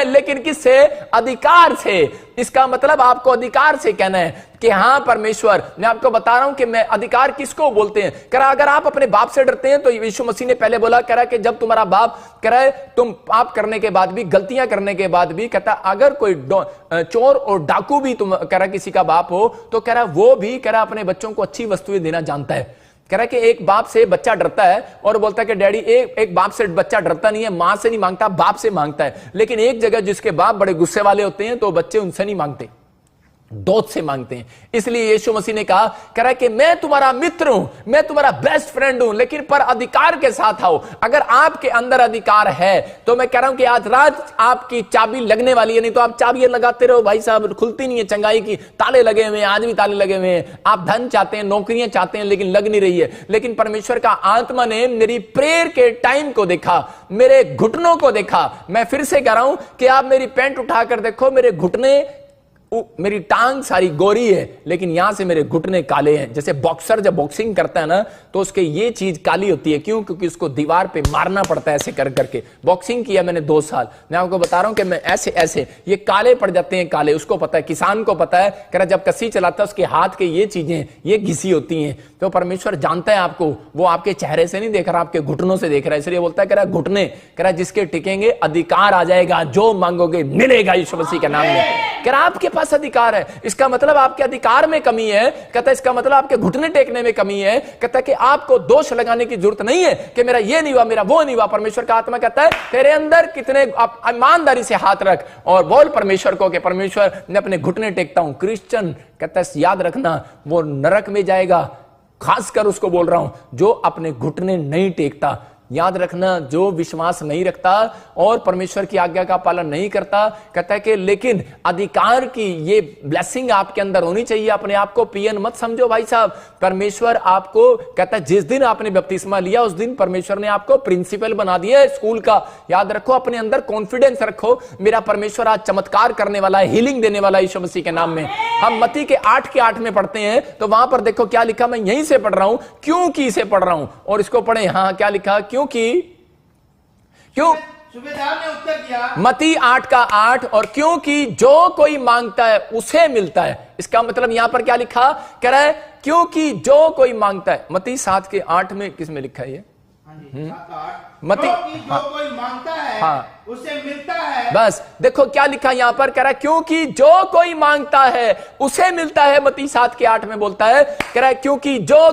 लेकिन किससे? अधिकार से। इसका मतलब आपको अधिकार से कहना है कि हां परमेश्वर, मैं आपको बता रहा हूं कि मैं अधिकार किसको बोलते हैं। कह रहा अगर आप अपने बाप से डरते हैं तो यीशु मसीह ने पहले बोला, कह रहा कि जब तुम्हारा बाप कह रहा है तुम पाप करने के बाद भी, गलतियां करने के बाद भी, कहता अगर कोई चोर और डाकू भी तुम कह रहा किसी का बाप हो तो कह रहा वो भी कह रहा अपने बच्चों को अच्छी वस्तुएं देना जानता है। कह रहा कि एक बाप से बच्चा डरता है और बोलता है कि डैडी, एक बाप से बच्चा डरता नहीं है, मां से नहीं मांगता, बाप से मांगता है। लेकिन एक जगह जिसके बाप बड़े गुस्से वाले होते हैं तो बच्चे उनसे नहीं मांगते, दोस्त से मांगते हैं। इसलिए यीशु मसीह ने कहा, कह रहा कि मैं तुम्हारा मित्र हूं, मैं तुम्हारा बेस्ट फ्रेंड हूं, लेकिन पर अधिकार के साथ आओ। अगर आपके अंदर अधिकार है तो मैं कह रहा हूं कि आज रात आपकी चाबी लगने वाली है। नहीं तो आप चाबियां लगाते रहो, भाई साहब खुलती नहीं है, चंगाई की ताले लगे हुए हैं, आज भी ताले लगे हुए हैं। आप धन चाहते हैं, नौकरियां चाहते हैं, लेकिन लग नहीं रही है। लेकिन परमेश्वर का आत्मा ने मेरी प्रेयर के टाइम को देखा, मेरे घुटनों को देखा। मैं फिर से कह रहा हूं कि आप मेरी पैंट उठाकर देखो, मेरे घुटने, मेरी टांग सारी गोरी है लेकिन यहां से मेरे घुटने काले हैं। जैसे बॉक्सर जब बॉक्सिंग करता है ना तो उसके ये चीज काली होती है। क्यों? क्योंकि उसको दीवार पे मारना पड़ता है ऐसे कर करके। बॉक्सिंग किया मैंने 2 साल, मैं आपको बता रहा हूं कि मैं ऐसे ऐसे ये काले पड़ जाते हैं, काले। उसको पता है, किसान को पता है। कह रहा जब कसी चलाता है उसके हाथ के ये चीजें ये घिसी होती हैं। तो परमेश्वर जानता है आपको, वो आपके चेहरे से नहीं देख रहा, आपके घुटनों से देख रहा है। इसलिए बोलता है, कह रहा घुटने, कह रहा जिसके टिकेंगे अधिकार आ जाएगा, जो मांगोगे मिलेगा यीशु मसीह के नाम में। कह रहा आपके पास अधिकार है। इसका मतलब आपके अधिकार में कमी है। कहता है इसका मतलब आपके घुटने टेकने में कमी है। कहता है कि आपको दोष लगाने की जरूरत नहीं है कि मेरा ये नहीं हुआ, मेरा वो नहीं हुआ। परमेश्वर का आत्मा कहता है तेरे अंदर कितने, आप ईमानदारी से हाथ रख और बोल परमेश्वर को कि परमेश्वर मैं अपने घुटने टेकता हूं। क्रिश्चियन कहता है याद रखना वो नरक में जाएगा। खासकर उसको बोल रहा हूं जो अपने घुटने नहीं टेकता। याद रखना, जो विश्वास नहीं रखता और परमेश्वर की आज्ञा का पालन नहीं करता, कहता है कि लेकिन अधिकार की ये ब्लेसिंग आपके अंदर होनी चाहिए। अपने आप को पियन मत समझो भाई साहब। परमेश्वर आपको कहता है जिस दिन आपने बपतिस्मा लिया उस दिन परमेश्वर ने आपको प्रिंसिपल बना दिया है स्कूल का। याद रखो, अपने अंदर कॉन्फिडेंस रखो, मेरा परमेश्वर आज चमत्कार करने वाला है, हीलिंग देने वाला है यीशु मसीह के नाम में। हम मत्ती के 8 में पढ़ते हैं तो वहां पर देखो क्या लिखा, मैं यहीं से पढ़ रहा हूं क्योंकि इसे पढ़ रहा हूं और इसको पढ़े। हाँ क्या लिखा? क्यों सूबेदार ने उत्तर दिया, मत्ती 8 और क्योंकि जो कोई मांगता है उसे मिलता है। इसका मतलब यहां पर क्या लिखा? कह रहा है क्योंकि जो कोई मांगता है। मत्ती 7:8 में किस में लिखा है ये? मत्ती जो कोई मांगता है हाँ उसे मिलता है। बस देखो क्या लिखा यहां पर, कह रहा है क्योंकि जो कोई मांगता है उसे मिलता है। मत्ती 7:8 में बोलता है, कह रहा है क्योंकि जो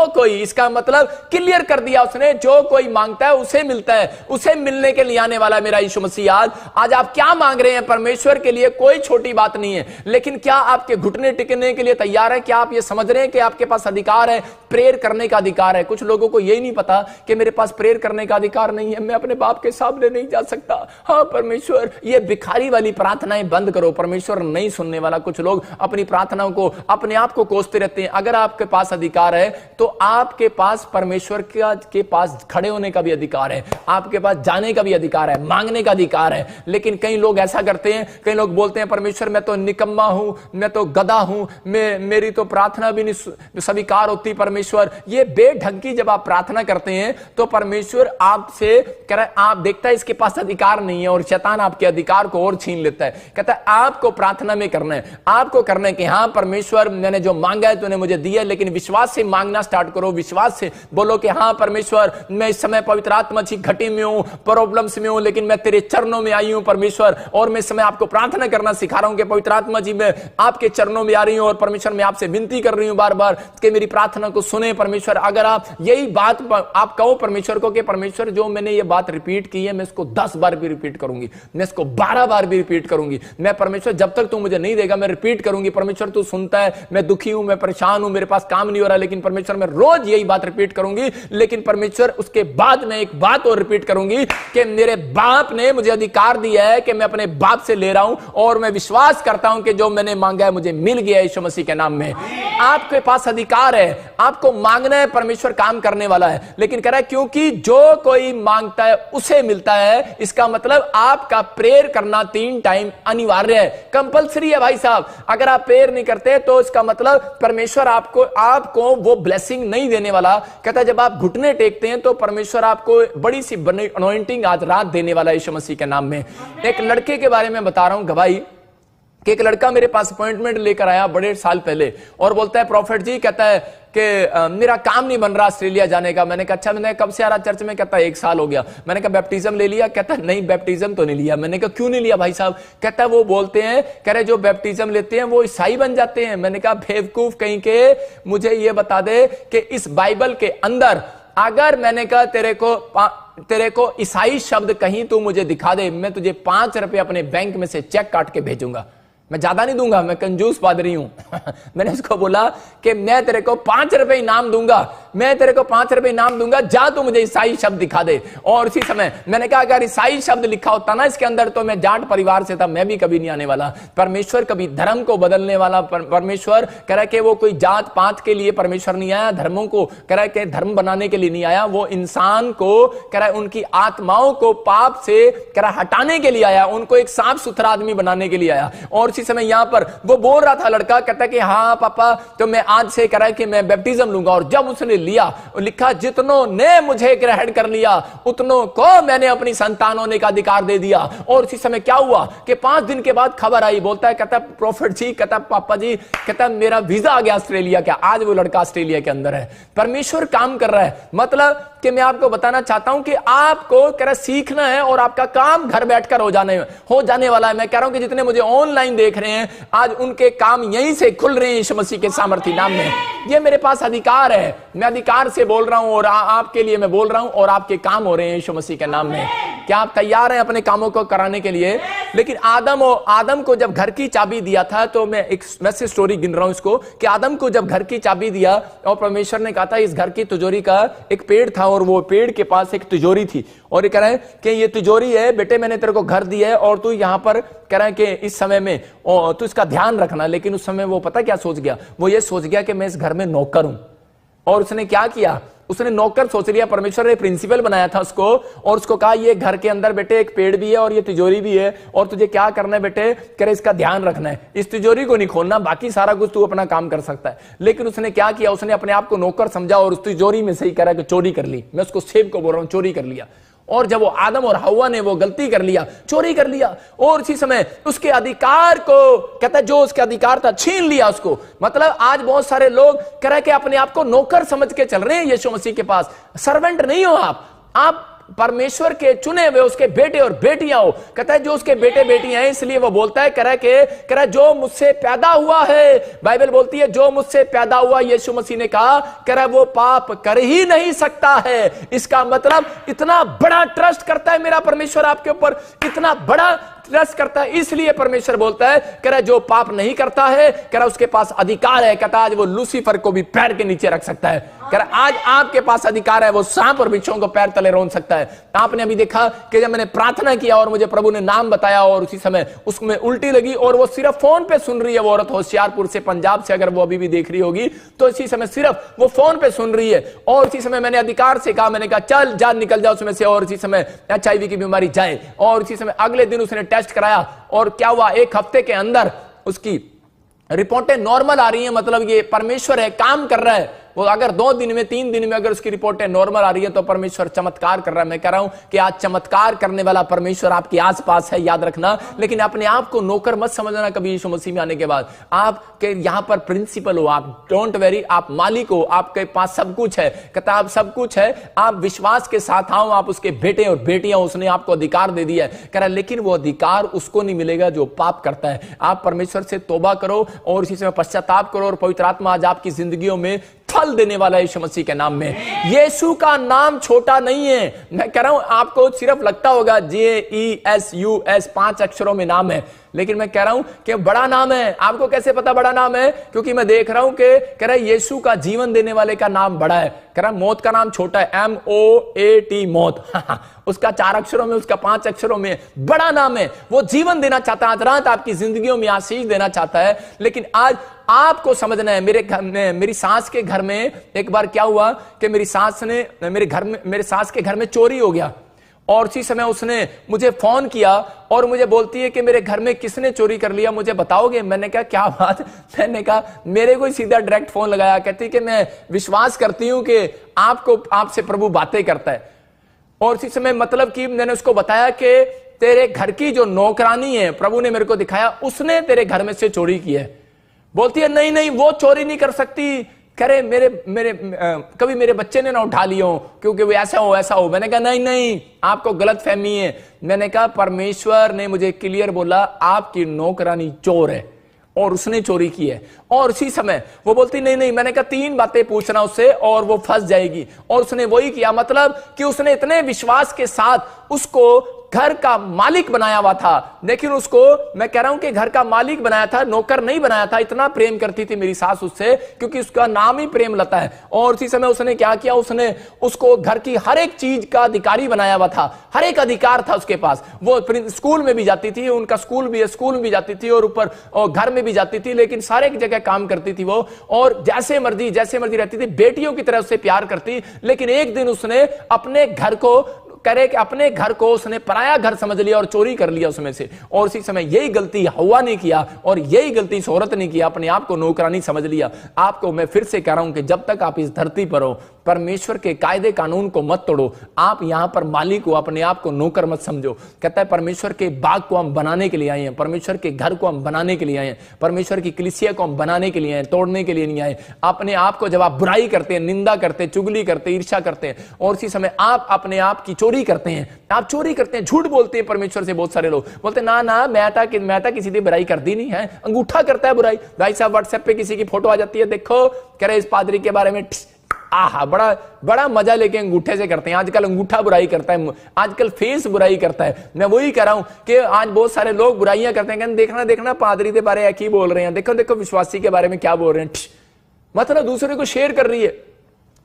कोई, इसका मतलब क्लियर कर दिया उसने, जो कोई मांगता है उसे मिलता है। उसे मिलने के लिए आने वाला मेरा यीशु मसीह। आज आप क्या मांग रहे हैं परमेश्वर के लिए कोई छोटी बात नहीं है, लेकिन क्या आपके घुटने टिकने के लिए तैयार है? क्या आप ये समझ रहे हैं कि आपके पास अधिकार है, प्रेयर करने का अधिकार है? कुछ लोगों को यही नहीं पता कि मेरे पास प्रेयर करने का अधिकार नहीं है, मैं अपने बाप के सामने नहीं जा सकता। हाँ परमेश्वर, ये भिखारी वाली प्रार्थनाएं बंद करो, परमेश्वर नहीं सुनने वाला। कुछ लोग अपनी प्रार्थनाओं को अपने आप को कोसते रहते हैं। अगर आपके पास अधिकार है तो आपके पास परमेश्वर के पास खड़े होने का भी अधिकार है, आपके पास जाने का भी अधिकार है, मांगने का अधिकार है। लेकिन कई लोग ऐसा करते हैं, कई लोग बोलते हैं परमेश्वर मैं तो निकम्मा हूं, मैं तो गधा हूं, मेरी तो प्रार्थना भी नहीं स्वीकार होती। परमेश्वर, ये बेढंग की जब आप प्रार्थना करते हैं तो परमेश्वर आपसे कह रहा है, आप देखता है इसके पास अधिकार नहीं है और शैतान आपके अधिकार को और छीन लेता है। कहता है आपको प्रार्थना में करना है, आपको करना है कि हाँ परमेश्वर मैंने जो मांगा है तूने मुझे दिया, लेकिन विश्वास से मांगना स्टार्ट करो। विश्वास से बोलो कि हाँ परमेश्वर मैं इस समय पवित्र आत्मा की घटी में हूं, प्रॉब्लम्स में हूं, लेकिन मैं तेरे चरणों में आई हूं परमेश्वर। और मैं इस समय आपको प्रार्थना करना सिखा रहा हूं कि पवित्र आत्मा जी मैं आपके चरणों में आ रही हूं और परमेश्वर मैं आपसे विनती कर रही हूं बार बार कि मेरी प्रार्थना को सुने परमेश्वर। अगर आप यही बात आप कहो परमेश्वर को कि परमेश्वर जो मैंने ये बात रिपीट की है मैं इसको 10 बार भी रिपीट करूंगी, मैं इसको 12 बार भी रिपीट करूंगी। मैं परमेश्वर जब तक तू मुझे नहीं देगा मैं रिपीट करूंगी। परमेश्वर तू सुनता है, मैं दुखी हूं, मैं परेशान हूं, मेरे पास काम नहीं हो रहा, लेकिन परमेश्वर मैं रोज यही बात रिपीट करूंगी। लेकिन परमेश्वर उसके बाद मैं एक बात और रिपीट करूंगी कि मेरे बाप ने मुझे अधिकार दिया है कि मैं अपने बाप से ले रहा हूं और मैं विश्वास करता हूं कि जो मैंने मांगा है मुझे मिल गया यीशु मसीह के नाम में। आपके पास अधिकार है, आपको मांगना है, परमेश्वर काम करने वाला है। लेकिन कह रहा है क्योंकि जो कोई मांगता है उसे मिलता है। इसका मतलब आपका प्रेयर करना 3 टाइम अनिवार्य है, कंपलसरी है भाई साहब। अगर आप प्रेयर नहीं करते तो इसका मतलब परमेश्वर आपको वो ब्लेसिंग नहीं देने वाला। कहता है जब आप घुटने टेकते हैं तो परमेश्वर आपको बड़ी सी अनॉइंटिंग आज रात देने वाला है यीशु मसीह के नाम में। एक लड़के के बारे में बता रहा हूं गवाही कि एक लड़का मेरे पास अपॉइंटमेंट लेकर आया बड़े साल पहले और बोलता है प्रॉफिट जी, कहता है कि मेरा काम नहीं बन रहा ऑस्ट्रेलिया जाने का। मैंने कहा अच्छा, मैंने कब से आ रहा चर्च में? कहता है 1 साल हो गया। मैंने कहा बैप्टिज्म ले लिया? कहता है नहीं बैप्टिज्म तो नहीं लिया। मैंने कहा क्यों नहीं लिया भाई साहब? कहता है वो बोलते हैं, कह रहे जो बैप्टिज्म लेते हैं वो ईसाई बन जाते हैं। मैंने कहा बेवकूफ कहीं के, मुझे ये बता दे कि इस बाइबल के अंदर अगर मैंने कहा तेरे को ईसाई शब्द कहीं तू मुझे दिखा दे, मैं तुझे 5 रुपए अपने बैंक में से चेक काट के भेजूंगा। मैं ज्यादा नहीं दूंगा, मैं कंजूस पादरी हूं। मैंने उसको बोला कि मैं तेरे को 5 रुपए इनाम दूंगा, मैं तेरे को 5 रुपए इनाम दूंगा, जा तू मुझे ईसाई शब्द दिखा दे। और उसी समय मैंने कहा अगर ईसाई शब्द लिखा होता ना इसके अंदर तो मैं जाट परिवार से था, मैं भी कभी नहीं आने वाला। परमेश्वर कभी धर्म को बदलने वाला परमेश्वर कह रहा है कि वो कोई जात पात के लिए परमेश्वर नहीं आया, धर्मों को कह रहा है कि धर्म बनाने के लिए नहीं आया, वो इंसान को कह रहा है उनकी आत्माओं को पाप से कह रहा हटाने के लिए आया, उनको एक साफ सुथरा आदमी बनाने के लिए आया। और समय यहां पर वो बोल रहा था लड़का, कहता कि हाँ पापा तो मैं आज से कह रहा है कि मैं बैप्टिज्म लूंगा। और जब उसने लिया, लिखा जितनों ने मुझे ग्रहण कर लिया उतनों को मैंने अपनी संतान होने का अधिकार दे दिया। और इसी समय क्या हुआ कि 5 दिन के बाद खबर आई, बोलता है कहता प्रॉफिट जी, कहता पापा जी, कहता मेरा वीजा आ गया ऑस्ट्रेलिया का। आज वो लड़का ऑस्ट्रेलिया के अंदर है। परमेश्वर काम कर रहा है। मतलब कि मैं आपको बताना चाहता हूं कि आपको कह रहा सीखना है और आपका काम घर बैठकर हो जाने वाला है। मैं कह रहा हूं कि जितने मुझे ऑनलाइन देख रहे हैं आज उनके काम यहीं से खुल रहे हैं यीशु मसीह के सामर्थी नाम में। ये मेरे पास अधिकार है, मैं अधिकार से बोल रहा हूं और आपके लिए मैं बोल रहा हूं और आपके काम हो रहे हैं यीशु मसीह के नाम में। क्या आप तैयार हैं अपने कामों को कराने के लिए? लेकिन आदम को जब घर की चाबी दिया था, तो मैं एक वैसे स्टोरी गिन रहा हूं इसको कि आदम को जब घर की चाबी दिया और परमेश्वर ने कहा था इस घर की तिजोरी का एक पेड़ था और वो पेड़ के पास एक तिजोरी थी और ये कह रहे हैं कि ये तिजोरी है बेटे, मैंने तेरे को घर दिया है और तू यहां पर कह रहे हैं कि इस समय में तू इसका ध्यान रखना। लेकिन उस समय वो पता क्या सोच गया? वो ये सोच गया कि मैं इस घर में नौकर हूं। और उसने क्या किया? उसने नौकर सोच लिया। परमेश्वर ने प्रिंसिपल बनाया था उसको और उसको कहा ये घर के अंदर बेटे एक पेड़ भी है और ये तिजोरी भी है और तुझे क्या करना है बेटे, करे इसका ध्यान रखना है, इस तिजोरी को नहीं खोलना, बाकी सारा कुछ तू अपना काम कर सकता है। लेकिन उसने क्या किया? उसने अपने आप को नौकर समझा और उस तिजोरी में से ही कह रहा है कि चोरी कर ली। मैं उसको सेब को बोल रहा हूं, चोरी कर लिया। और जब वो आदम और हव्वा ने वो गलती कर लिया, चोरी कर लिया और इसी समय उसके अधिकार को कहता है जो उसके अधिकार था छीन लिया उसको। मतलब आज बहुत सारे लोग कह रहे हैं कि अपने आप को नौकर समझ के चल रहे हैं यीशु मसीह के पास। सर्वेंट नहीं हो आप परमेश्वर के चुने हुए उसके बेटे और बेटियां हो। कहता है जो उसके बेटे बेटियां हैं, इसलिए वो बोलता है कह रहा है जो मुझसे पैदा हुआ है, बाइबल बोलती है जो मुझसे पैदा हुआ, यीशु मसीह ने कहा कह रहा है वो पाप कर ही नहीं सकता है। इसका मतलब इतना बड़ा ट्रस्ट करता है मेरा परमेश्वर आपके ऊपर, इतना बड़ा ट्रस्ट करता है, इसलिए परमेश्वर बोलता है कह रहा जो पाप नहीं करता है कह रहा उसके पास अधिकार है। कहता आज वो लूसीफर को भी पैर के नीचे रख सकता है। कह रहा आज आपके पास अधिकार है, वो सांप और बिच्छुओं को पैर तले रोन सकता है। आपने अभी देखा कि जब मैंने प्रार्थना किया और मुझे प्रभु ने नाम बताया और उसी समय उसमें उल्टी लगी और वो सिर्फ फोन पे सुन रही है। वो औरत होशियारपुर से, पंजाब से, अगर वो अभी भी देख रही होगी तो इसी समय सिर्फ वो फोन पे सुन रही है। और इसी समय मैंने अधिकार से कहा, मैंने कहा चल जा निकल जाओ उसमें से और इसी समय HIV की बीमारी जाए। और इसी समय अगले दिन उसने टेस्ट कराया और क्या हुआ, 1 हफ्ते के अंदर उसकी रिपोर्टें नॉर्मल आ रही हैं। मतलब ये परमेश्वर है, काम कर रहा है। वो अगर 2 दिन में 3 दिन में अगर उसकी रिपोर्टें नॉर्मल आ रही है तो परमेश्वर चमत्कार कर रहा है। मैं कह रहा हूं कि आज चमत्कार करने वाला परमेश्वर आपके आसपास है, याद रखना। लेकिन अपने आप को नौकर मत समझना कभी यीशु मसीह में आने के बाद। आपके यहां पर प्रिंसिपल हो, आप डोंट वेरी, आप मालिक हो, आपके पास सब कुछ है। कहता आप सब कुछ है, आप विश्वास के साथ आओ, आप उसके बेटे और बेटियां, उसने आपको अधिकार दे दिया है। कह रहा लेकिन वो अधिकार उसको नहीं मिलेगा जो पाप करता है। आप परमेश्वर से तौबा करो और इसी समय पश्चाताप करो और पवित्र आत्मा आज आपकी जिंदगियों में फल देने वाला है यीशु मसीह के नाम में। यीशु का नाम छोटा नहीं है। मैं कह रहा हूं आपको सिर्फ लगता होगा JESUS 5 अक्षरों में नाम है, लेकिन मैं कह रहा हूं कि बड़ा नाम है। आपको कैसे पता बड़ा नाम है? क्योंकि मैं देख रहा हूं कि कह रहा है यीशु का जीवन देने वाले का नाम बड़ा है। कह रहा है मौत का नाम छोटा है, MOAT मौत। उसका 4 अक्षरों में, उसका 5 अक्षरों में बड़ा नाम है। वो जीवन देना चाहता है, आज रात आपकी जिंदगियों में आशीष देना चाहता है। लेकिन आज आपको समझना है। मेरी सास के घर में एक बार क्या हुआ कि मेरी सास के घर में चोरी हो गया, और उसी समय उसने मुझे फोन किया और मुझे बोलती है कि मेरे घर में किसने चोरी कर लिया, मुझे बताओगे? मैंने कहा क्या बात? मैंने कहा मेरे को सीधा डायरेक्ट फोन लगाया, कहती कि मैं विश्वास करती हूं कि आपसे प्रभु बातें करता है। और उसी समय मतलब कि मैंने उसको बताया कि तेरे घर की जो नौकरानी है, प्रभु ने मेरे को दिखाया, उसने तेरे घर में से चोरी की है। बोलती है नहीं नहीं, वो चोरी नहीं कर सकती, करे कभी मेरे बच्चे ने ना उठा लियो क्योंकि वो ऐसा हो। मैंने कहा नहीं नहीं, आपको गलत फहमी है। मैंने कहा परमेश्वर ने मुझे क्लियर बोला आपकी नौकरानी चोर है और उसने चोरी की है। और उसी समय वो बोलती नहीं नहीं, मैंने कहा 3 बातें पूछना उससे और वो फंस जाएगी। और उसने वही किया, मतलब कि उसने इतने विश्वास के साथ उसको घर का मालिक बनाया हुआ था, लेकिन उसको मैं कह रहा हूं कि घर का मालिक बनाया था, नौकर नहीं बनाया था। इतना प्रेम करती थी मेरी सास उससे, क्योंकि उसका नाम ही प्रेम लता है। और उसी समय उसने क्या किया, उसने उसको घर की हर एक चीज का अधिकारी बनाया हुआ था, हर एक अधिकार था उसके पास। वो स्कूल में भी जाती थी, उनका स्कूल में भी जाती थी, और ऊपर घर में भी जाती थी, लेकिन सारे जगह काम करती थी वो, और जैसे मर्जी रहती थी, बेटियों की तरह उससे प्यार करती। लेकिन एक दिन उसने अपने घर को उसने पराया घर समझ लिया और चोरी कर लिया उसमें से। और उसी समय यही गलती हव्वा ने किया और यही गलती इस औरत ने किया, अपने आप को नौकरानी समझ लिया। आपको मैं फिर से कह रहा हूं कि जब तक आप इस धरती पर हो, परमेश्वर के कायदे कानून को मत तोड़ो। आप यहां पर मालिक हो, अपने आप को नौकर मत समझो। कहता है परमेश्वर के बाग को हम बनाने के लिए आए हैं, परमेश्वर के घर को हम बनाने के लिए आए हैं, परमेश्वर की कलीसिया को हम बनाने के लिए आए, तोड़ने के लिए नहीं आए। अपने आप को जब आप बुराई करते हैं, निंदा करते हैं, चुगली करते हैं, ईर्ष्या करते हैं, और उसी समय आप अपने आप की चोरी करते हैं, आप चोरी करते हैं, झूठ बोलते हैं परमेश्वर से। बहुत सारे लोग बोलते ना ना, मैं तो किसी की बुराई करती नहीं है। अंगूठा करता है बुराई। भाई साहब व्हाट्सएप पे किसी की फोटो आ जाती है, देखो कह रहे इस पादरी के बारे में, आहा बड़ा मजा लेके अंगूठे से करते हैं। आजकल अंगूठा बुराई करता है, आजकल फेस बुराई करता है। मैं वही कह रहा हूं कि आज बहुत सारे लोग बुराइयां करते हैं, देखना पादरी के बारे में क्या बोल रहे हैं, देखो विश्वासी के बारे में क्या बोल रहे हैं, मतलब दूसरे को शेयर कर रही है।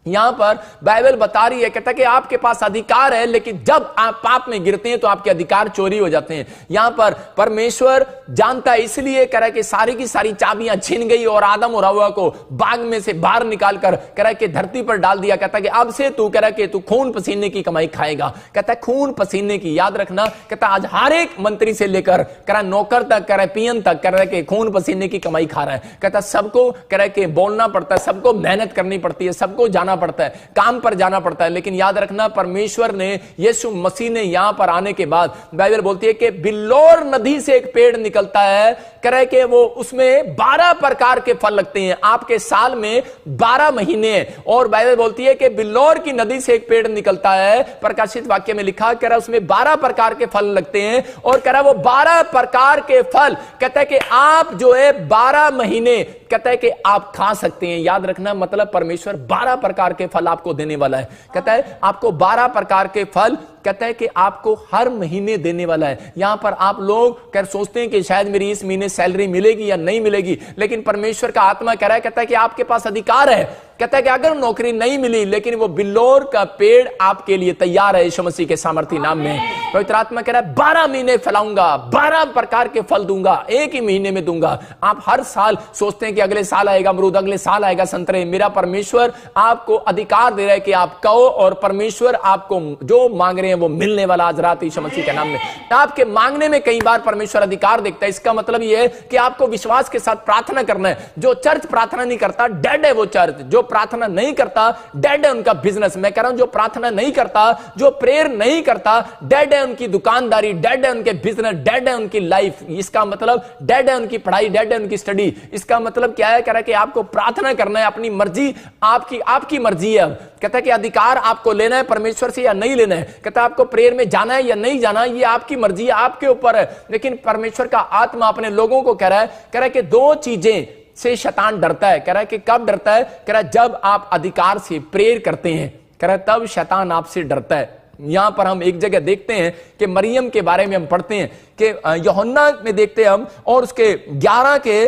यहां पर बाइबल बता रही है, कहता है कि आपके पास अधिकार है, लेकिन जब आप पाप में गिरते हैं तो आपके अधिकार चोरी हो जाते हैं। यहां पर परमेश्वर जानता है, इसलिए कह रहा है कि सारी की सारी चाबियां छीन गई और आदम और हव्वा को बाग में से बाहर निकाल कर कह रहा है कि धरती पर डाल दिया। कहता है कि अब से तू कह रहा है कि तू खून पसीने की कमाई खाएगा। कहता है खून पसीने की, याद रखना। कहता है आज हर एक मंत्री से लेकर कह रहा नौकर तक, कह रहा पियन तक, कह रहा है कि खून पसीने की कमाई खा रहा है। कहता सबको कह रहा है कि बोलना पड़ता है, सबको मेहनत करनी पड़ती है, सबको जाना पड़ता है, काम पर जाना पड़ता है। लेकिन याद रखना परमेश्वर ने, यीशु मसीह ने यहां पर आने के बाद बाइबल बोलती है कि बिल्लोर नदी से एक पेड़ निकलता है, कह रहे कि वो उसमें 12 प्रकार के फल लगते हैं। आपके साल में 12 महीने हैं, और बाइबल बोलती है कि बिल्लोर की नदी से एक पेड़ निकलता है। प्रकाशित वाक्य में लिखा, कह रहा उसमें 12 प्रकार के फल लगते हैं, और कह रहा वो 12 प्रकार के फल कहता है कि आप जो है 12 महीने कहता है कि आप खा सकते हैं। याद रखना, मतलब परमेश्वर 12 प्रकार के फल आपको देने वाला है। कहता है आपको 12 प्रकार के फल कहता है कि आपको हर महीने देने वाला है। यहां पर आप लोग कर सोचते हैं कि शायद मेरी इस महीने सैलरी मिलेगी या नहीं मिलेगी, लेकिन परमेश्वर का आत्मा कह रहा है, कहता है कि आपके पास अधिकार है। कहता है कि अगर नौकरी नहीं मिली, लेकिन वो बिल्लोर का पेड़ आपके लिए तैयार है यीशु मसीह के सामर्थी नाम में। पवित्र आत्मा कह रहा है 12 महीने फैलाऊंगा, 12 प्रकार के फल दूंगा, एक ही महीने में दूंगा। आप हर साल सोचते हैं कि अगले साल आएगा अमरूद, अगले साल आएगा संतरे। मेरा परमेश्वर आपको अधिकार दे रहा है कि आप कहो, और परमेश्वर आपको जो मांग रहे हैं वो मिलने वाला आज रात यीशु मसीह के नाम में। आपके मांगने में कई बार परमेश्वर अधिकार देखता है। इसका मतलब यह है कि आपको विश्वास के साथ प्रार्थना करना है। जो चर्च प्रार्थना नहीं करता डेड है वो चर्च, जो प्रार्थना नहीं करता डेड है उनका बिजनेस। मैं कह रहा हूं जो प्रार्थना नहीं करता, जो प्रेयर नहीं करता, डेड है उनकी दुकानदारी, डेड है उनके बिजनेस, डेड है उनकी लाइफ। इसका मतलब डेड है उनकी पढ़ाई, डेड है उनकी स्टडी। इसका मतलब क्या है, कह रहा है कि आपको प्रार्थना करना है, अपनी मर्जी आपकी मर्जी है। कहता है कि अधिकार आपको लेना है परमेश्वर से या नहीं लेना है। कहता है आपको प्रेयर में जाना है या नहीं जाना, ये आपकी मर्जी है, आपके ऊपर है। लेकिन परमेश्वर का आत्मा अपने लोगों को कह रहा है कि 2 चीजें से शैतान डरता है। कह रहा है कि कब डरता है, कह रहा है जब आप अधिकार से प्रेयर करते हैं, कह रहा है तब शैतान आपसे डरता है। यहां पर हम एक जगह देखते हैं कि मरियम के बारे में हम पढ़ते हैं कि यूहन्ना में देखते हैं हम, और उसके 11 के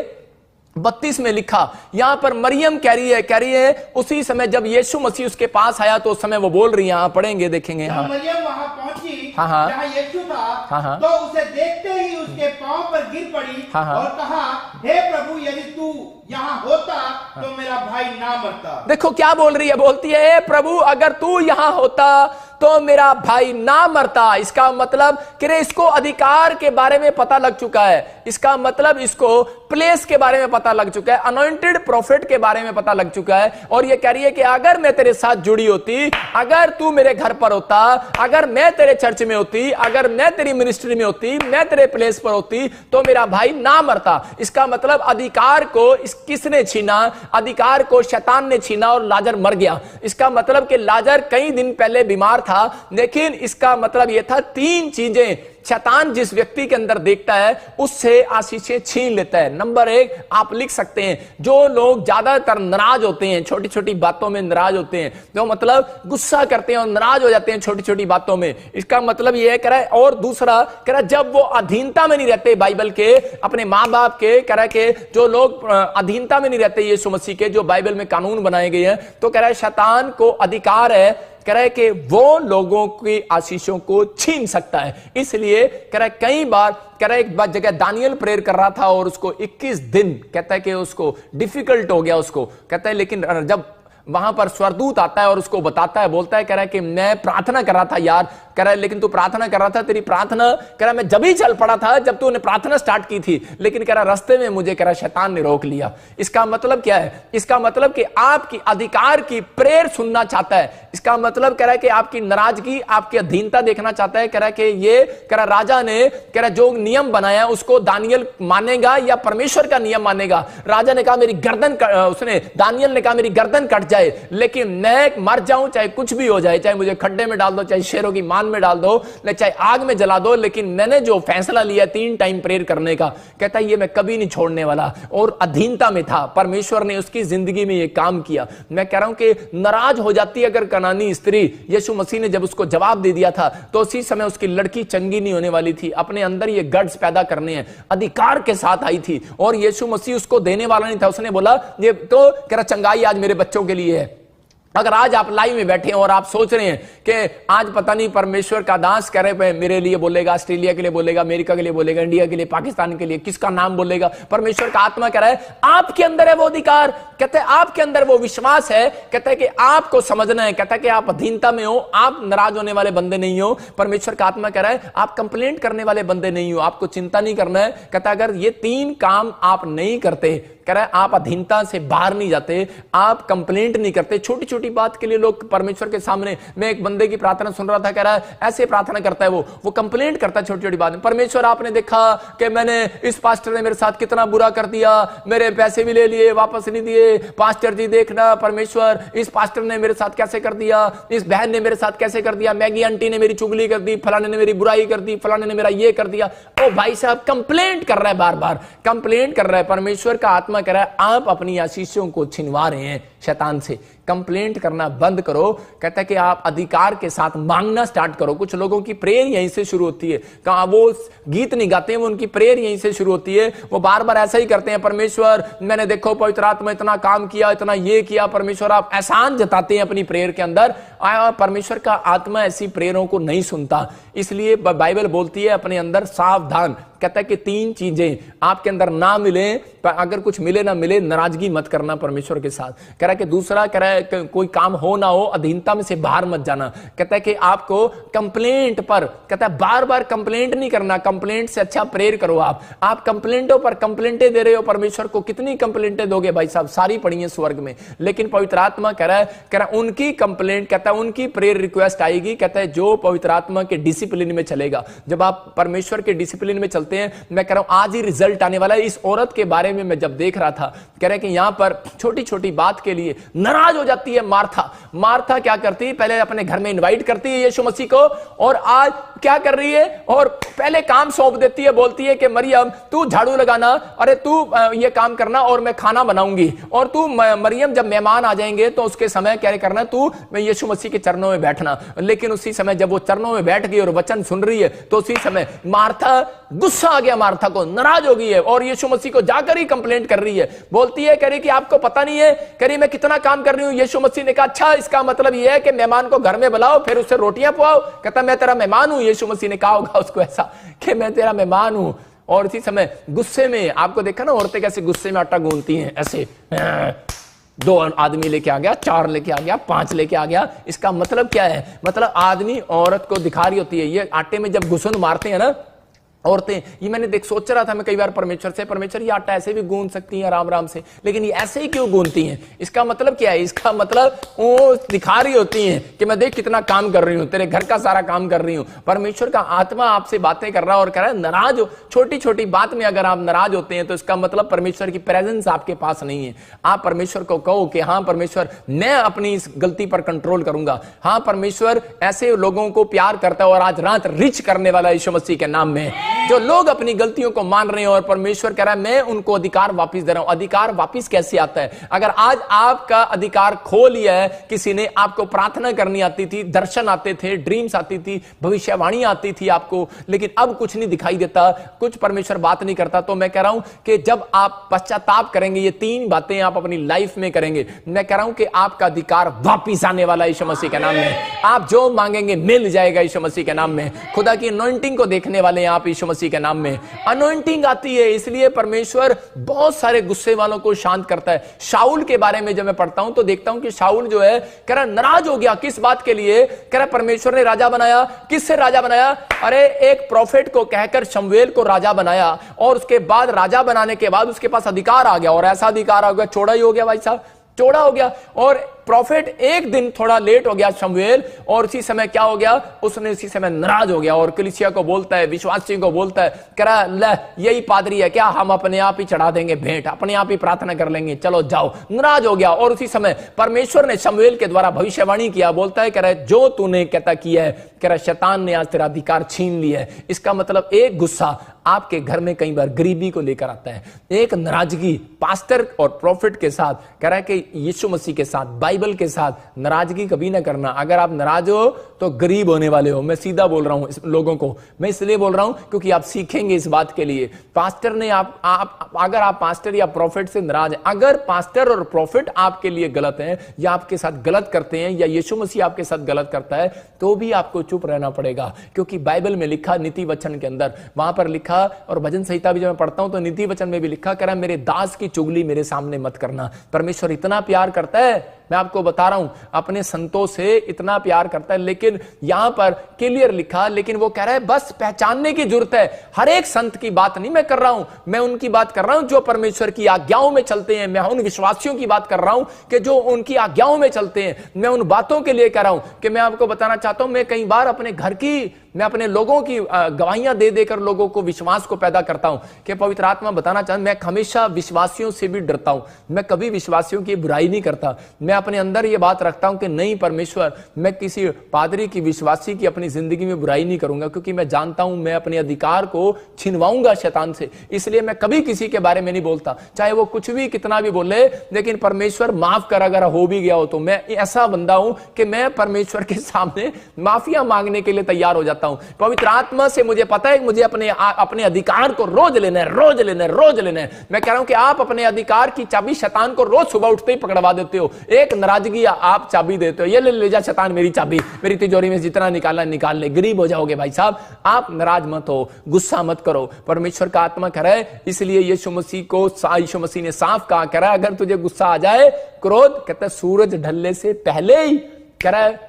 32 में लिखा, यहां पर मरियम कह रही है उसी समय जब यीशु मसीह उसके पास आया तो उस समय वो बोल रही है, यहां पढ़ेंगे देखेंगे। मरियम वहां पहुंची हाँ, हाँ। जहाँ यीशु हाँ, था, हाँ। तो उसे देखते ही उसके पांव पर गिर पड़ी हाँ, हाँ। और कहा, हे प्रभु, यदि तू यहाँ होता तो मेरा भाई ना मरता। देखो क्या बोल रही है, बोलती है "हे प्रभु, अगर तू यहां होता तो मेरा भाई ना मरता"। इसका मतलब कि इसको अधिकार के बारे में पता लग चुका है, इसका मतलब इसको प्लेस के बारे में पता लग चुका है, अनॉइंटेड प्रॉफिट के बारे में पता लग चुका है। और ये कह रही है कि अगर मैं तेरे साथ जुड़ी होती, अगर तू मेरे घर पर होता, अगर मैं तेरे चर्च में होती, अगर मैं तेरी मिनिस्ट्री में होती, मैं तेरे प्लेस पर होती, तो मेरा भाई ना मरता। इसका मतलब अधिकार को किसने छीना? अधिकार को शैतान ने छीना और लाजर मर गया। इसका मतलब कि लाजर कई दिन पहले बीमार था, लेकिन इसका मतलब यह था 3 चीजें शैतान जिस व्यक्ति के अंदर देखता है उससे आशीषें छीन लेता है। नंबर 1 आप लिख सकते हैं, जो लोग ज्यादातर नाराज होते हैं, छोटी छोटी बातों में नाराज होते हैं, जो मतलब गुस्सा करते हैं और नाराज हो जाते हैं छोटी छोटी बातों में, इसका मतलब यह कह रहा है। और दूसरा कह रहा है, जब वो अधीनता में नहीं रहते बाइबल के, अपने मां बाप के, कह रहा है कि जो लोग अधीनता में नहीं रहते यीशु मसीह के, जो बाइबल में कानून बनाए गए हैं, तो कह रहा है शैतान को अधिकार है, कह रहा है कि वो लोगों की आशीषों को छीन सकता है। इसलिए कह रहा है कई बार, कह रहा है एक बार जगह दानियल प्रेयर कर रहा था और उसको 21 दिन कहता है कि उसको डिफिकल्ट हो गया, उसको कहता है, लेकिन जब वहां पर स्वरदूत आता है और उसको बताता है, बोलता है, कह रहा है कि मैं प्रार्थना कर रहा था यार, कह रहा है लेकिन तू प्रार्थना कर रहा था, तेरी प्रार्थना, कह रहा है मैं जब ही चल पड़ा था जब तूने प्रार्थना स्टार्ट की थी, लेकिन कह रहा रास्ते में मुझे, कह रहा शैतान ने रोक लिया। इसका मतलब क्या है? इसका मतलब कि आपकी अधिकार की प्रेयर सुनना चाहता है। इसका मतलब कह रहा है कि आपकी नाराजगी, आपकी अधीनता देखना चाहता है। कह रहा है कि ये, कह रहा राजा ने, कह रहा जो नियम बनाया उसको दानियल मानेगा या परमेश्वर का नियम मानेगा? राजा ने कहा मेरी गर्दन, उसने दानियल ने कहा मेरी गर्दन कट जाए, लेकिन मैं मर जाऊं, चाहे कुछ भी हो जाए, चाहे मुझे खड्डे में डाल दो, चाहे शेरों की मान में डाल दो, चाहे आग में जला दो, लेकिन मैंने जो फैसला लिया 3 टाइम प्रेयर करने का, कहता है ये मैं कभी नहीं छोड़ने वाला। और अधीनता में था, परमेश्वर ने उसकी जिंदगी में ये काम किया। मैं कह रहा हूं कि नाराज हो जाती है अगर कनानी स्त्री, यीशु मसीह ने जब उसको जवाब दे दिया था तो उसी समय उसकी लड़की चंगी नहीं होने वाली थी। अपने अंदर ये गट्स पैदा करने हैं, अधिकार के साथ आई थी और यीशु मसीह उसको देने वाला नहीं था। उसने बोला ये तो, कह रहा चंगाई आज मेरे बच्चों के लिए है। अगर आज आप लाइव में बैठे हैं और आप सोच रहे हैं कि आज पता नहीं परमेश्वर का दास कह रहे मेरे लिए बोलेगा, ऑस्ट्रेलिया के लिए बोलेगा, अमेरिका के लिए बोलेगा, इंडिया के लिए, पाकिस्तान के लिए, किसका नाम बोलेगा? परमेश्वर का आत्मा कह रहा है आपके अंदर है वो अधिकार, कहते हैं आपके अंदर वो विश्वास है, कहते हैं कि आपको समझना है, कहता है कि आप अधीनता में हो, आप नाराज होने वाले बंदे नहीं हो। परमेश्वर का आत्मा कह रहा है आप कंप्लेंट करने वाले बंदे नहीं हो, आपको चिंता नहीं करना है। कहता है अगर ये 3 काम आप नहीं करते, कह रहा है आप अधीनता से बाहर नहीं जाते, आप कंप्लेंट नहीं करते, छोटी छोटी बात के लिए लोग परमेश्वर के सामने, मैं एक बंदे की प्रार्थना सुन रहा था, कह रहा है ऐसे प्रार्थना करता है वो कंप्लेंट करता है छोटी छोटी बात में। परमेश्वर आपने देखा कि मैंने, इस पास्टर ने मेरे साथ कितना बुरा कर दिया, मेरे पैसे भी ले लिए, वापस नहीं दिए, पास्टर जी देखना परमेश्वर, इस पास्टर ने मेरे साथ कैसे कर दिया, इस बहन ने मेरे साथ कैसे कर दिया, मैगी आंटी ने मेरी चुगली कर दी, फलाने ने मेरी बुराई कर दी, फलाने ने मेरा ये कर दिया। ओ भाई साहब कंप्लेंट कर रहा है, बार बार कंप्लेंट कर रहा है। परमेश्वर का आत्मा कह रहा है आप अपनी आशीषों को छिनवा रहे हैं शैतान से। कंप्लेंट करना बंद करो, कहता है कि आप अधिकार के साथ मांगना स्टार्ट करो। कुछ लोगों की प्रेयर यहीं से शुरू होती है, कहा वो गीत नहीं गाते हैं, वो उनकी प्रेयर यहीं से शुरू होती है। वो बार बार ऐसा ही करते हैं, परमेश्वर मैंने देखो पवित्र आत्मा इतना काम किया, इतना ये किया, परमेश्वर आप एहसान जताते हैं अपनी प्रेयर के अंदर। परमेश्वर का आत्मा ऐसी प्रेयरों को नहीं सुनता, इसलिए बाइबल बोलती है अपने अंदर सावधान। कहता है कि 3 चीजें आपके अंदर ना मिले, अगर कुछ मिले ना मिले, नाराजगी मत करना परमेश्वर के साथ। कह रहा है कि दूसरा, कह रहा है कोई काम हो ना हो, अधीनता में से बाहर मत जाना। कहता है कि आपको कंप्लेंट पर, कहता है बार बार कंप्लेंट नहीं करना, कंप्लेंट से अच्छा प्रेयर करो। आप कंप्लेंटों पर कंप्लेंटें दे रहे हो परमेश्वर को, कितनी कंप्लेंटें दोगे भाई साहब, सारी पड़ी है स्वर्ग में। लेकिन पवित्र आत्मा कह रहा है उनकी कंप्लेंट, कहता है उनकी प्रेयर रिक्वेस्ट आएगी, कहता है जो पवित्र आत्मा के डिसिप्लिन में चलेगा। जब आप परमेश्वर के डिसिप्लिन में चलते हैं, मैं कह रहा हूं आज ही रिजल्ट आने वाला है। इस औरत के बारे में मैं जब देख रहा था, कह रहे कि यहां पर छोटी छोटी बात के लिए नाराज हो जाती है मार्था। मार्था क्या करती है, पहले अपने घर में इनवाइट करती है यीशु मसीह को, और आज क्या कर रही है, और पहले काम सौंप देती है, बोलती है कि मरियम तू झाड़ू लगाना, अरे तू ये काम करना और मैं खाना बनाऊंगी, और तू मरियम जब मेहमान आ जाएंगे तो उसके समय क्या करना, तू यीशु मसीह के चरणों में बैठना। लेकिन उसी समय जब वो चरणों में बैठ गई और वचन सुन रही है, तो उसी समय मार्था, गुस्सा आ गया मार्था को, नाराज हो गई है और यीशु मसीह को जाकर ही कंप्लेंट कर रही है। बोलती है, कह रही कि आपको पता नहीं है, कह रही मैं कितना काम कर रही हूं। यीशु मसीह ने कहा अच्छा इसका मतलब यह है कि मेहमान को घर में बुलाओ फिर उससे रोटियां पुआओ। कहता मैं तेरा मेहमान हूं, यीशु मसीह ने कहा होगा उसको ऐसा कि मैं तेरा मेहमान हूं। और इसी समय गुस्से में, आपको देखा ना औरतें कैसे गुस्से में आटा गूंथती हैं, ऐसे 2 आदमी लेके आ गया, 4 लेके आ गया, 5 लेके आ गया। इसका मतलब क्या है? मतलब आदमी औरत को दिखा रही होती है। ये आटे में जब घुसन मारते हैं ना औरतें, ये मैंने सोच रहा था मैं कई बार परमेश्वर से, परमेश्वर ये आटा ऐसे भी गूंथ सकती हैं आराम आराम से, लेकिन ये ऐसे ही क्यों गूंथती हैं? इसका मतलब क्या है? इसका मतलब वो दिखा रही होती हैं कि मैं देख कितना काम कर रही हूं, तेरे घर का सारा काम कर रही हूं। परमेश्वर का आत्मा आपसे बातें कर रहा है और कह रहा है नाराज हो, छोटी छोटी बात में अगर आप नाराज होते हैं तो इसका मतलब परमेश्वर की प्रेजेंस आपके पास नहीं है। आप परमेश्वर को कहो कि हाँ परमेश्वर, मैं अपनी इस गलती पर कंट्रोल करूंगा। हाँ परमेश्वर ऐसे लोगों को प्यार करता है और आज रात रिच करने वाला यीशु मसीह के नाम में। जो लोग अपनी गलतियों को मान रहे हैं और परमेश्वर कह रहा है मैं उनको अधिकार वापस दे रहा हूं। अधिकार वापस कैसे आता है? अगर आज आपका अधिकार खो लिया है किसी ने, आपको प्रार्थना करनी आती थी, दर्शन आते थे, ड्रीम्स आती थी, भविष्यवाणी आती थी आपको, लेकिन अब कुछ नहीं दिखाई देता, कुछ परमेश्वर बात नहीं करता, तो मैं कह रहा हूं कि जब आप पश्चाताप करेंगे, ये 3 बातें आप अपनी लाइफ में करेंगे, मैं कह रहा हूं कि आपका अधिकार वापिस आने वाला यीशु मसीह के नाम में। आप जो मांगेंगे मिल जाएगा यीशु मसीह के नाम में। खुदा की अनॉइंटिंग को देखने वाले हैं आप यीशु मसीह के नाम में। अनॉइंटिंग आती है, इसलिए परमेश्वर बहुत सारे गुस्से वालों को शांत करता है। शाऊल के बारे में जब मैं पढ़ता हूं तो देखता हूं कि शाऊल जो है कह रहा नाराज हो गया। किस बात के लिए? कह रहा परमेश्वर ने राजा बनाया। किससे राजा बनाया? अरे एक प्रोफेट को कहकर शमूएल को राजा बनाया, और उसके बाद राजा बनाने के बाद उसके पास अधिकार आ गया, और ऐसा अधिकार आ गया चौड़ा ही हो गया भाई साहब, चौड़ा हो गया। और प्रॉफिट एक दिन थोड़ा लेट हो गया शमूएल, और उसी समय क्या हो गया? उसने उसी समय नाराज हो गया और कलीसिया को बोलता है, विश्वासियों को बोलता है, कह रहा ले यही पादरी है क्या, हम अपने आप ही चढ़ा देंगे भेंट, अपने आप ही प्रार्थना कर लेंगे, चलो जाओ। नाराज हो गया। और उसी समय परमेश्वर ने शमूएल के द्वारा भविष्यवाणी किया, बोलता है कह रहा है जो तूने कहता किया है, कह रहा शैतान ने आज तेरा अधिकार छीन लिया है। इसका मतलब एक गुस्सा आपके घर में कई बार गरीबी को लेकर आता है, एक नाराजगी पास्टर और प्रॉफिट के साथ, कह रहा है कि यीशु मसीह के साथ, बाइबल के साथ नाराजगी कभी ना करना। अगर आप नाराज हो तो गरीब होने वाले हो। मैं सीधा बोल रहा हूं लोगों को, मैं इसलिए बोल रहा हूं क्योंकि आप सीखेंगे इस बात के लिए। पास्टर ने अगर आप पास्टर या प्रॉफिट से नाराज हैं, अगर पास्टर और प्रॉफिट आपके लिए गलत हैं या आपके साथ गलत करते हैं या यीशु मसीह आपके साथ गलत करता है, तो भी आपको चुप रहना पड़ेगा, क्योंकि बाइबल में लिखा, नीति वचन के अंदर वहां पर लिखा, और भजन संहिता भी जब मैं पढ़ता हूं तो नीति वचन में भी लिखा, कह रहा मेरे दास की चुगली मेरे सामने मत करना। परमेश्वर इतना प्यार करता है, मैं आपको बता रहा हूं, अपने संतों से इतना प्यार करता है। लेकिन यहां पर क्लियर लिखा, लेकिन वो कह रहा है बस पहचानने की जरूरत है। हर एक संत की बात नहीं मैं कर रहा हूं, मैं उनकी बात कर रहा हूं जो परमेश्वर की आज्ञाओं में चलते हैं। मैं उन विश्वासियों की बात कर रहा हूं कि जो उनकी आज्ञाओं में चलते हैं। मैं उन बातों के लिए कह रहा हूं कि मैं आपको बताना चाहता हूं, मैं कई बार अपने घर की, मैं अपने लोगों की गवाहियां दे देकर लोगों को विश्वास को पैदा करता हूं कि पवित्र आत्मा बताना चाहता, मैं हमेशा विश्वासियों से भी डरता हूं। मैं कभी विश्वासियों की बुराई नहीं करता। मैं अपने अंदर यह बात रखता हूं कि नहीं परमेश्वर, मैं किसी पादरी की, विश्वासी की अपनी जिंदगी में बुराई नहीं करूंगा, क्योंकि मैं जानता हूं मैं अपने अधिकार को छिनवाऊंगा शैतान से। इसलिए मैं कभी किसी के बारे में नहीं बोलता, चाहे वो कुछ भी कितना भी बोले। लेकिन परमेश्वर माफ कर, अगर हो भी गया हो तो मैं ऐसा बंदा हूं कि मैं परमेश्वर के सामने माफिया मांगने के लिए तैयार हो जाता हूं। पवित्र आत्मा से मुझे पता है कि मुझे अपने अधिकार को रोज लेना है, रोज लेना है, रोज लेना है। मैं कह रहा हूं कि आप अपने अधिकार की चाबी शैतान को रोज सुबह उठते ही पकड़वा देते हो। एक नाराजगी आप चाबी देते हो, ये ले जा शैतान मेरी चाबी, मेरी तिजोरी में जितना निकालना निकाल ले। गरीब हो जाओगे भाई साहब। आप नाराज मत हो, गुस्सा मत करो। परमेश्वर का आत्मा कह रहा है, इसलिए यीशु मसीह ने साफ कहा, कह रहा है अगर तुझे गुस्सा आ जाए, क्रोध, कहता है सूरज ढलने से पहले ही, कह रहा है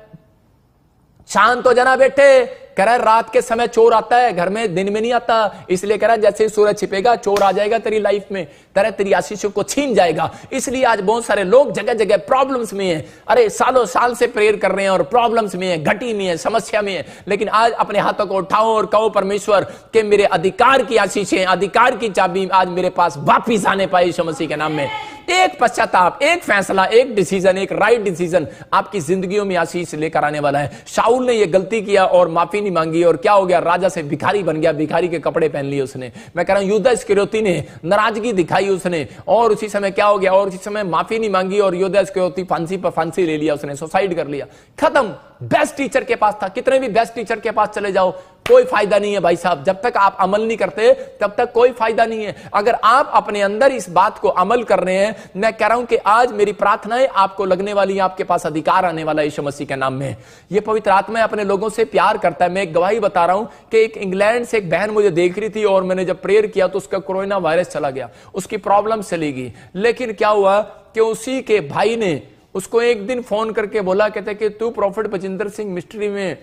शांत हो जाना बेटे। कह रहा है रात के समय चोर आता है, घर में दिन में नहीं आता। इसलिए कह रहा है जैसे ही सूरज छिपेगा चोर आ जाएगा तेरी लाइफ में, तरह तेरी आशीषों को छीन जाएगा। इसलिए आज बहुत सारे लोग जगह जगह प्रॉब्लम्स में हैं। अरे सालों साल से प्रेयर कर रहे हैं और प्रॉब्लम्स में है, घटी में है, समस्या में है। लेकिन आज अपने हाथों को उठाओ और कहो परमेश्वर के मेरे अधिकार की आशीषें, अधिकार की चाबी आज मेरे पास वापिस आने पाए यीशु मसीह के नाम में। एक पश्चाताप, एक फैसला, एक डिसीजन, एक राइट डिसीजन आपकी जिंदगियों में आशीष लेकर आने वाला है। शाऊल ने यह गलती किया और माफी नहीं मांगी, और क्या हो गया? राजा से भिखारी बन गया, भिखारी के कपड़े पहन लिए उसने। मैं कह रहा हूं यूदा इस्करियोती ने नाराजगी दिखाई उसने, और उसी समय क्या हो गया? और उसी समय माफी नहीं मांगी और यूदा इस्करियोती फांसी पर फांसी ले लिया, उसने सुसाइड कर लिया। खत्म। बेस्ट टीचर के पास था, कितने भी बेस्ट टीचर के पास चले जाओ, कोई फायदा नहीं है भाई साहब। जब तक आप अमल नहीं करते तब तक कोई फायदा नहीं है। अगर आप अपने अंदर इस बात को अमल कर रहे हैं, मैं कह रहा हूं कि आज मेरी प्रार्थना है आपको लगने वाली है, आपके पास अधिकार आने वाला है यीशु मसीह के नाम में। यह पवित्र आत्मा अपने लोगों से प्यार करता है। मैं एक गवाही बता रहा हूं कि एक इंग्लैंड से एक बहन मुझे देख रही थी और मैंने जब प्रेयर किया तो उसका कोरोना वायरस चला गया, उसकी प्रॉब्लम चली गई। लेकिन क्या हुआ कि उसी के भाई ने उसको एक दिन फोन करके बोला, कहते कि तू प्रॉफिट बजिंदर सिंह मिस्ट्री में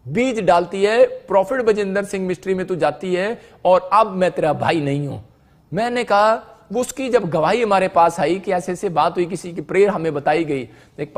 बीज डालती है, प्रॉफिट बजिंदर सिंह मिस्ट्री में तू जाती है और अब मैं तेरा भाई नहीं हूं। मैंने कहा, उसकी जब गवाही हमारे पास आई कि ऐसे ऐसे बात हुई, किसी की प्रेयर हमें बताई गई, एक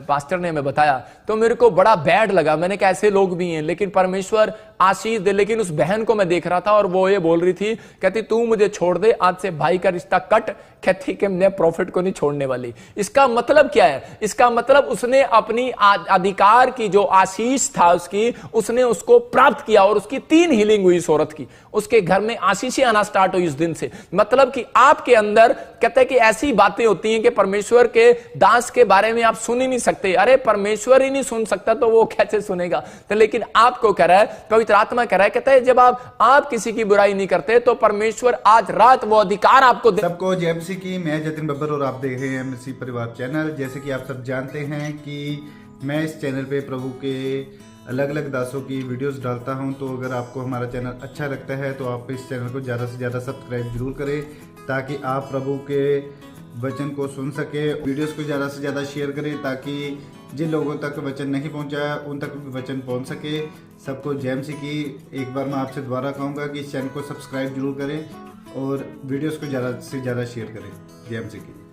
पास्टर ने हमें बताया, तो मेरे को बड़ा बैड लगा। मैंने कहा ऐसे लोग भी हैं, लेकिन परमेश्वर आशीष दे। लेकिन उस बहन को मैं देख रहा था और वो ये बोल रही थी, कहती तू मुझे छोड़ दे, आज से भाई का रिश्ता कट। कहती कि मैं प्रॉफिट को नहीं छोड़ने वाली। इसका मतलब क्या है? इसका मतलब उसने अपनी अधिकार की जो आशीष था उसकी, उसने उसको प्राप्त किया और उसकी 3 हीलिंग हुई इस औरत की। उसके घर में आशीषें आना स्टार्ट हुई उस दिन से। मतलब कि आपके अंदर कहते हैं कि ऐसी बातें होती हैं कि परमेश्वर के दास के बारे में आप सुन ही नहीं सकते। अरे परमेश्वर ही नहीं सुन सकता तो वो कैसे सुनेगा? तो लेकिन आपको कह रहा है, पवित्र आत्मा कह रहा है, कहता है जब आप किसी की बुराई नहीं करते तो परमेश्वर आज रात वो अधिकार आपको दे। सबको जय मसीह की। मैं जतिन बब्बर और आप देख रहे हैं मसीह परिवार चैनल। जैसे कि आप सब जानते हैं कि मैं इस चैनल पे प्रभु के अलग अलग दासों की वीडियोस डालता हूं, तो अगर आपको हमारा चैनल अच्छा लगता है तो आप इस चैनल को ज़्यादा से ज़्यादा सब्सक्राइब जरूर करें, ताकि आप प्रभु के वचन को सुन सके। वीडियोस को ज़्यादा से ज़्यादा शेयर करें ताकि जिन लोगों तक वचन नहीं पहुंचा उन तक वचन पहुंच सके। सबको जय मसीह की। एक बार मैं आपसे दोबारा कहूँगा कि इस चैनल को सब्सक्राइब जरूर करें और वीडियोस को ज़्यादा से ज़्यादा शेयर करें। जय मसीह की।